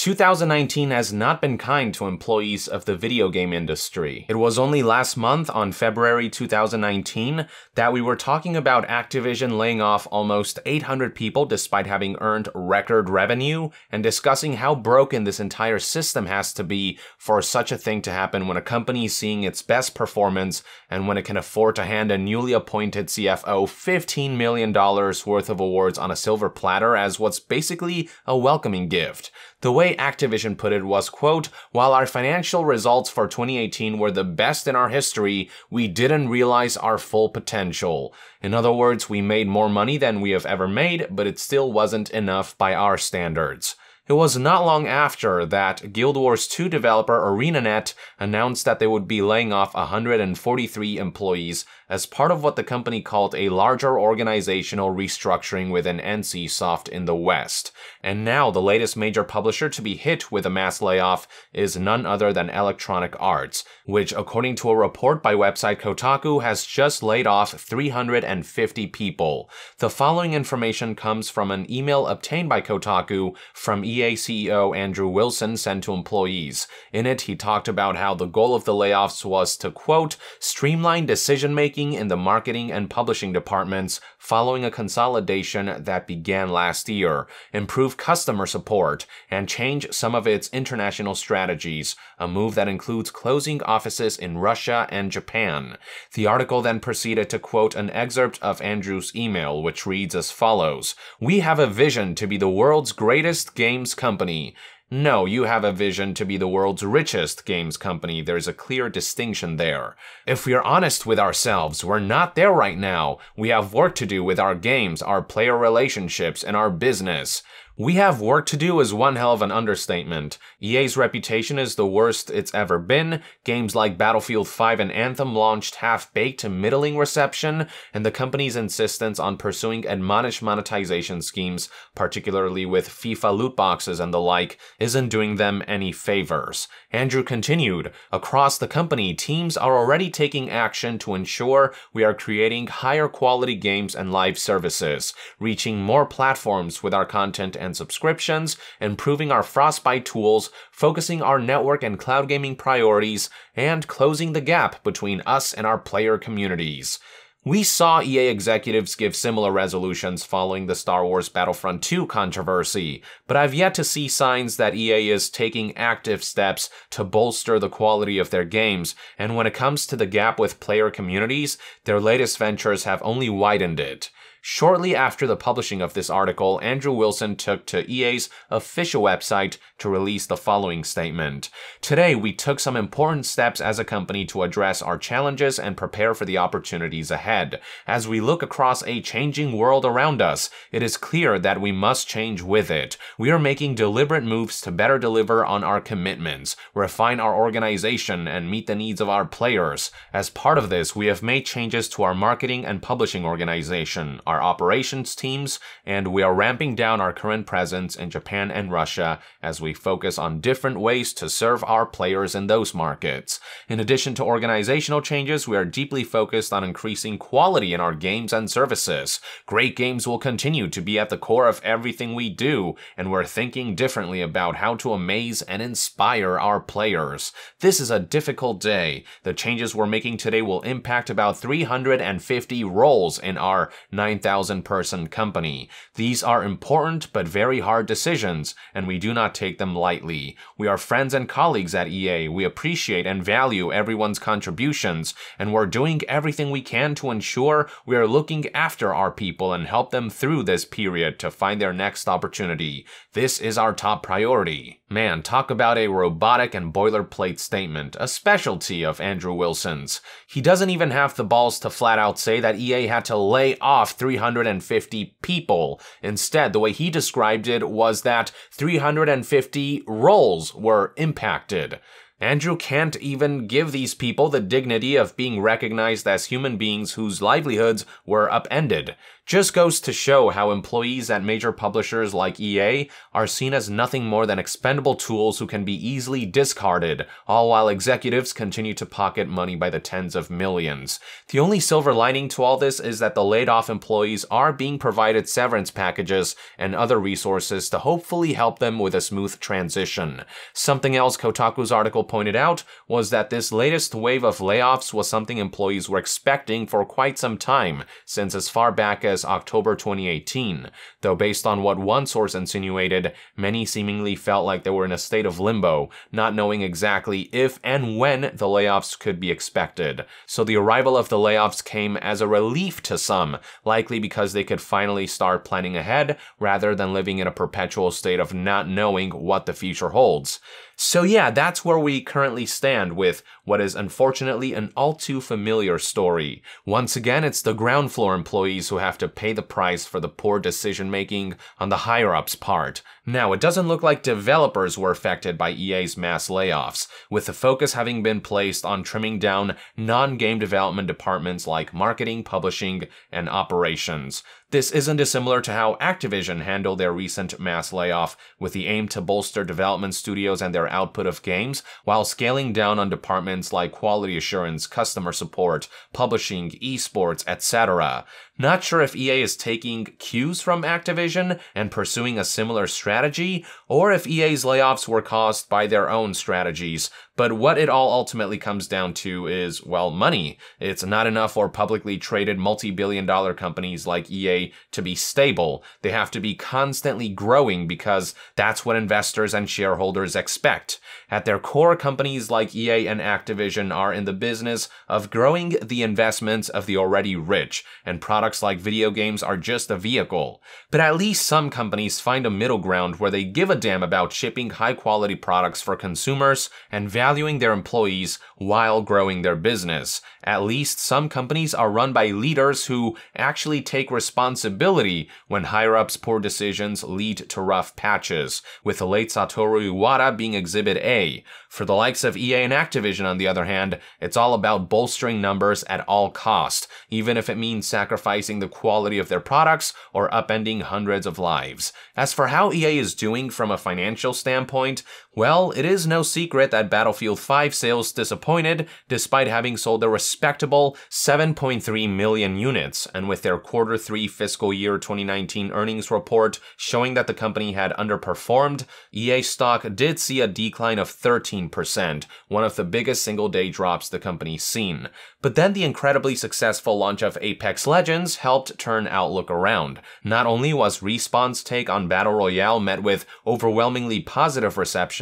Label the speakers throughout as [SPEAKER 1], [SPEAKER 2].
[SPEAKER 1] 2019 has not been kind to employees of the video game industry. It was only last month, on February 2019, that we were talking about Activision laying off almost 800 people despite having earned record revenue, and discussing how broken this entire system has to be for such a thing to happen when a company is seeing its best performance and when it can afford to hand a newly appointed CFO $15 million worth of awards on a silver platter as what's basically a welcoming gift. The way Activision put it was, quote, "While our financial results for 2018 were the best in our history, we didn't realize our full potential. In other words, we made more money than we have ever made, but it still wasn't enough by our standards." It was not long after that Guild Wars 2 developer ArenaNet announced that they would be laying off 143 employees as part of what the company called a larger organizational restructuring within NCSoft in the West. And now the latest major publisher to be hit with a mass layoff is none other than Electronic Arts, which, according to a report by website Kotaku, has just laid off 350 people. The following information comes from an email obtained by Kotaku from EA CEO Andrew Wilson sent to employees. In it, he talked about how the goal of the layoffs was to, quote, "streamline decision-making in the marketing and publishing departments following a consolidation that began last year, improve customer support, and change some of its international strategies, a move that includes closing offices in Russia and Japan." The article then proceeded to quote an excerpt of Andrew's email, which reads as follows: "We have a vision to be the world's greatest games company." No, you have a vision to be the world's richest games company. There's a clear distinction there. If we are honest with ourselves, we're not there right now. We have work to do with our games, our player relationships, and our business. "We have work to do" is one hell of an understatement. EA's reputation is the worst it's ever been. Games like Battlefield 5 and Anthem launched half-baked to middling reception, and the company's insistence on pursuing admonished monetization schemes, particularly with FIFA loot boxes and the like, isn't doing them any favors. Andrew continued, "Across the company, teams are already taking action to ensure we are creating higher quality games and live services, reaching more platforms with our content and subscriptions, improving our Frostbite tools, focusing our network and cloud gaming priorities, and closing the gap between us and our player communities." We saw EA executives give similar resolutions following the Star Wars Battlefront 2 controversy, but I've yet to see signs that EA is taking active steps to bolster the quality of their games, and when it comes to the gap with player communities, their latest ventures have only widened it. Shortly after the publishing of this article, Andrew Wilson took to EA's official website to release the following statement. "Today, we took some important steps as a company to address our challenges and prepare for the opportunities ahead. As we look across a changing world around us, it is clear that we must change with it. We are making deliberate moves to better deliver on our commitments, refine our organization, and meet the needs of our players. As part of this, we have made changes to our marketing and publishing organization, our operations teams, and we are ramping down our current presence in Japan and Russia as we focus on different ways to serve our players in those markets. In addition to organizational changes, we are deeply focused on increasing quality in our games and services. Great games will continue to be at the core of everything we do, and we're thinking differently about how to amaze and inspire our players. This is a difficult day. The changes we're making today will impact about 350 roles in our 9,000-person company. These are important but very hard decisions, and we do not take them lightly. We are friends and colleagues at EA. We appreciate and value everyone's contributions, and we're doing everything we can to ensure we are looking after our people and help them through this period to find their next opportunity. This is our top priority." Man, talk about a robotic and boilerplate statement, a specialty of Andrew Wilson's. He doesn't even have the balls to flat out say that EA had to lay off 350 people. Instead, the way he described it was that 350 roles were impacted. Andrew can't even give these people the dignity of being recognized as human beings whose livelihoods were upended. just goes to show how employees at major publishers like EA are seen as nothing more than expendable tools who can be easily discarded, all while executives continue to pocket money by the tens of millions. The only silver lining to all this is that the laid-off employees are being provided severance packages and other resources to hopefully help them with a smooth transition. Something else Kotaku's article pointed out was that this latest wave of layoffs was something employees were expecting for quite some time, since as far back as October 2018, though based on what one source insinuated, many seemingly felt like they were in a state of limbo, not knowing exactly if and when the layoffs could be expected. So the arrival of the layoffs came as a relief to some, likely because they could finally start planning ahead rather than living in a perpetual state of not knowing what the future holds. So yeah, that's where we currently stand with what is unfortunately an all too familiar story. Once again, it's the ground floor employees who have to pay the price for the poor decision making on the higher-ups' part. Now, it doesn't look like developers were affected by EA's mass layoffs, with the focus having been placed on trimming down non-game development departments like marketing, publishing, and operations. This isn't dissimilar to how Activision handled their recent mass layoff, with the aim to bolster development studios and their output of games, while scaling down on departments like quality assurance, customer support, publishing, esports, etc. Not sure if EA is taking cues from Activision and pursuing a similar strategy, or if EA's layoffs were caused by their own strategies, but what it all ultimately comes down to is, well, money. It's not enough for publicly traded multi-billion-dollar companies like EA to be stable. They have to be constantly growing because that's what investors and shareholders expect. At their core, companies like EA and Activision are in the business of growing the investments of the already rich, and products like video games are just a vehicle. But at least some companies find a middle ground where they give a damn about shipping high-quality products for consumers and valuing their employees while growing their business. At least some companies are run by leaders who actually take responsibility when higher-ups' poor decisions lead to rough patches, with the late Satoru Iwata being Exhibit A. For the likes of EA and Activision, on the other hand, it's all about bolstering numbers at all cost, even if it means sacrificing the quality of their products or upending hundreds of lives. As for how EA is doing from a financial standpoint, well, it is no secret that Battlefield 5 sales disappointed despite having sold a respectable 7.3 million units, and with their Q3 fiscal year 2019 earnings report showing that the company had underperformed, EA stock did see a decline of 13%, one of the biggest single-day drops the company's seen. But then the incredibly successful launch of Apex Legends helped turn outlook around. Not only was Respawn's take on Battle Royale met with overwhelmingly positive reception,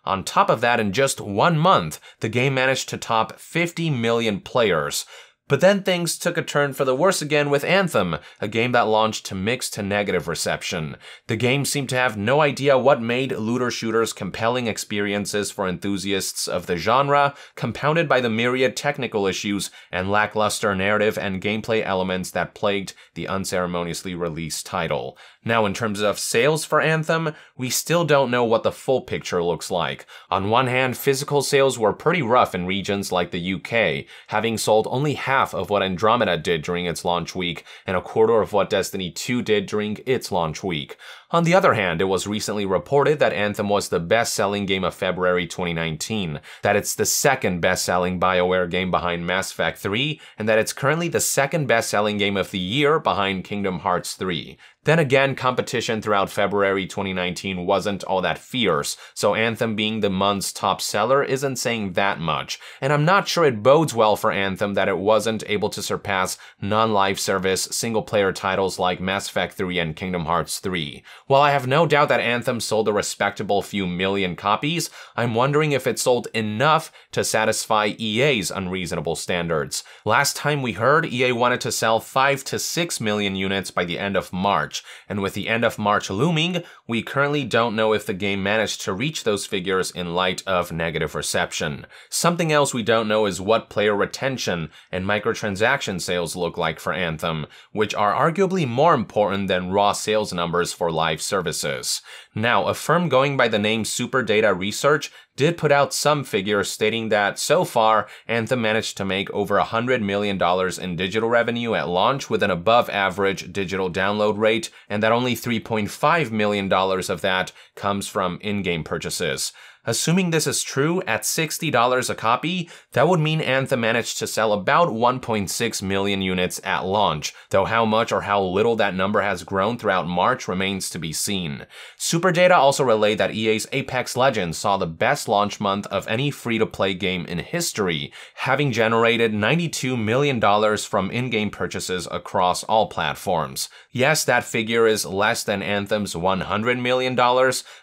[SPEAKER 1] on top of that, in just 1 month, the game managed to top 50 million players. But then things took a turn for the worse again with Anthem, a game that launched to mixed to negative reception. The game seemed to have no idea what made looter shooters compelling experiences for enthusiasts of the genre, compounded by the myriad technical issues and lackluster narrative and gameplay elements that plagued the unceremoniously released title. Now, in terms of sales for Anthem, we still don't know what the full picture looks like. On one hand, physical sales were pretty rough in regions like the UK, having sold only half of what Andromeda did during its launch week, and a quarter of what Destiny 2 did during its launch week. On the other hand, it was recently reported that Anthem was the best-selling game of February 2019, that it's the second best-selling BioWare game behind Mass Effect 3, and that it's currently the second best-selling game of the year behind Kingdom Hearts 3. Then again, competition throughout February 2019 wasn't all that fierce, so Anthem being the month's top seller isn't saying that much, and I'm not sure it bodes well for Anthem that it wasn't able to surpass non-live service single-player titles like Mass Effect 3 and Kingdom Hearts 3. While I have no doubt that Anthem sold a respectable few million copies, I'm wondering if it sold enough to satisfy EA's unreasonable standards. Last time we heard, EA wanted to sell 5 to 6 million units by the end of March, and with the end of March looming, we currently don't know if the game managed to reach those figures in light of negative reception. Something else we don't know is what player retention and microtransaction sales look like for Anthem, which are arguably more important than raw sales numbers for live live services. Now, a firm going by the name SuperData Research did put out some figures stating that so far, Anthem managed to make over $100 million in digital revenue at launch with an above-average digital download rate, and that only $3.5 million of that comes from in-game purchases. Assuming this is true, at $60 a copy, that would mean Anthem managed to sell about 1.6 million units at launch, though how much or how little that number has grown throughout March remains to be seen. SuperData also relayed that EA's Apex Legends saw the best launch month of any free-to-play game in history, having generated $92 million from in-game purchases across all platforms. Yes, that figure is less than Anthem's $100 million,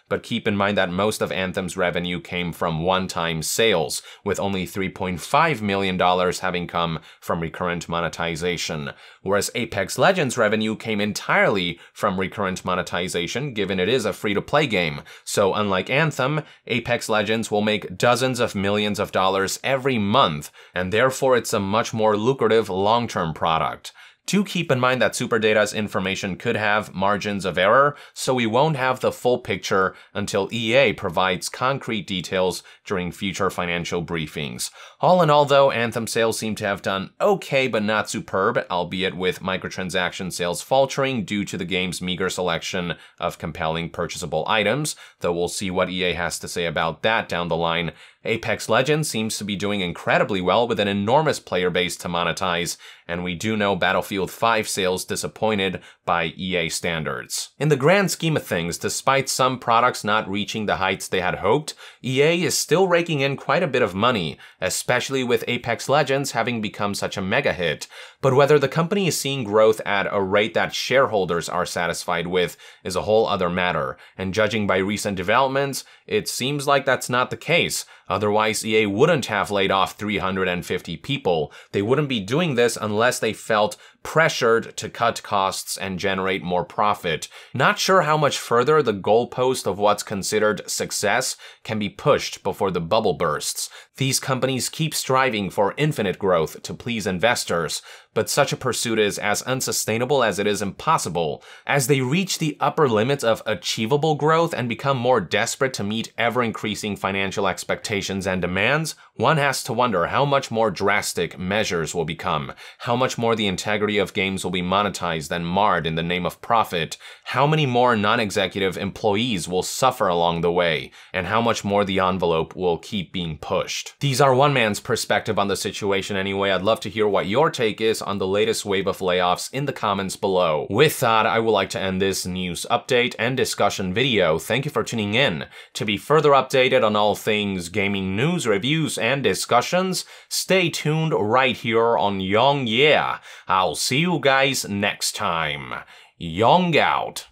[SPEAKER 1] but keep in mind that most of Anthem's revenue came from one-time sales, with only $3.5 million having come from recurrent monetization, whereas Apex Legends revenue came entirely from recurrent monetization, given it is a free-to-play game. So unlike Anthem, Apex Legends will make dozens of millions of dollars every month, and therefore it's a much more lucrative long-term product. Do keep in mind that SuperData's information could have margins of error, so we won't have the full picture until EA provides concrete details during future financial briefings. All in all though, Anthem sales seem to have done okay but not superb, albeit with microtransaction sales faltering due to the game's meager selection of compelling purchasable items, though we'll see what EA has to say about that down the line. Apex Legends seems to be doing incredibly well with an enormous player base to monetize, and we do know Battlefield 5 sales disappointed by EA standards. In the grand scheme of things, despite some products not reaching the heights they had hoped, EA is still raking in quite a bit of money, especially with Apex Legends having become such a mega hit. But whether the company is seeing growth at a rate that shareholders are satisfied with is a whole other matter, and judging by recent developments, it seems like that's not the case. Otherwise, EA wouldn't have laid off 350 people. They wouldn't be doing this unless they felt pressured to cut costs and generate more profit. Not sure how much further the goalpost of what's considered success can be pushed before the bubble bursts. These companies keep striving for infinite growth to please investors, but such a pursuit is as unsustainable as it is impossible. As they reach the upper limits of achievable growth and become more desperate to meet ever-increasing financial expectations and demands, one has to wonder how much more drastic measures will become, how much more the integrity of games will be monetized and marred in the name of profit, how many more non-executive employees will suffer along the way, and how much more the envelope will keep being pushed. These are one man's perspective on the situation anyway. I'd love to hear what your take is on the latest wave of layoffs in the comments below. With that, I would like to end this news update and discussion video. Thank you for tuning in. To be further updated on all things gaming news, reviews, and discussions, stay tuned right here on Young Yeah. I'll see you guys next time. Young out.